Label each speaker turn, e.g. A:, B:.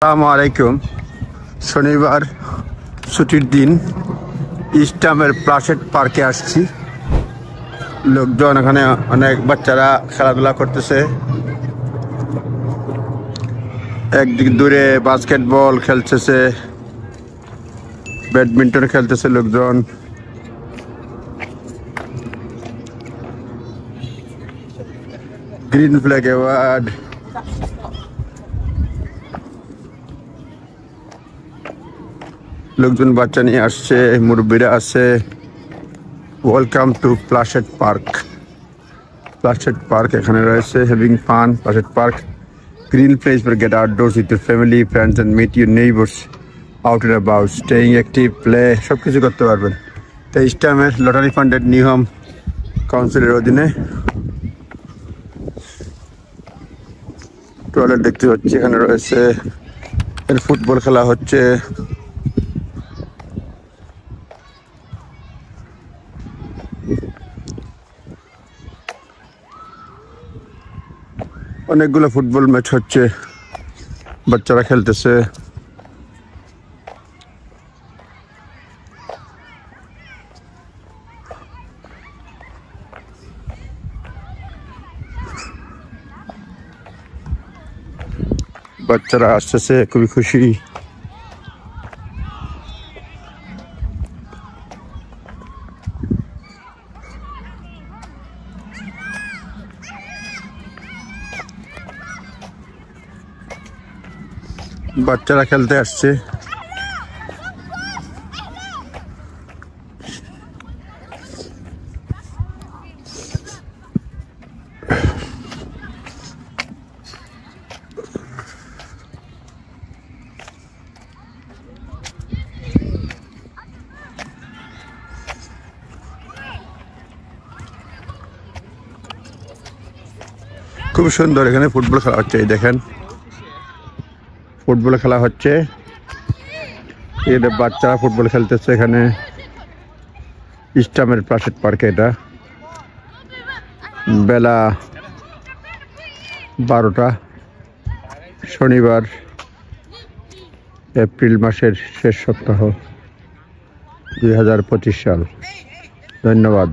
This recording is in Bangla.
A: আসসালামু আলাইকুম। শনিবার ছুটির দিন ইস্টামের প্লাসেট পার্কে আসছি। লোকজন এখানে অনেক বাচ্চারা খেলাধুলা করতেছে। একদিক দূরে বাস্কেটবল খেলতেছে, ব্যাডমিন্টন খেলতেছে লোকজন। গ্রিন ফ্ল্যাগ অ্যাওয়ার্ড, লোকজন বাচ্চা নিয়ে আসছে, মুরব্বীরা আছে। Welcome to Pleasant park. Pleasant park এখানে রয়েছে having fun. Pleasant park green place for get outdoors with your family, friends and meet your neighbours out and about, staying active, play সব কিছু করতে পারবেন। তো ইস্টামের লটারি ফান্ডেড নিয়ম কাউন্সিলের অধীনে টয়লেট দেখতে পাচ্ছি এখানে রয়েছে। ফুটবল খেলা হচ্ছে। অনেকগুলো ফুটবল ম্যাচ হচ্ছে, বাচ্চারা খেলতেছে। বাচ্চারা আসতেছে, খুবই খুশি। বাচ্চারা খেলতে আসছে। খুব সুন্দর এখানে ফুটবল খেলা হচ্ছে। এই দেখেন ফুটবল খেলা হচ্ছে, এদের বাচ্চারা ফুটবল খেলতেছে এখানে ইস্টামের প্লাসেট পার্কে। এটা বেলা 12টা, শনিবার, এপ্রিল মাসের শেষ সপ্তাহ, 2025 সাল। ধন্যবাদ।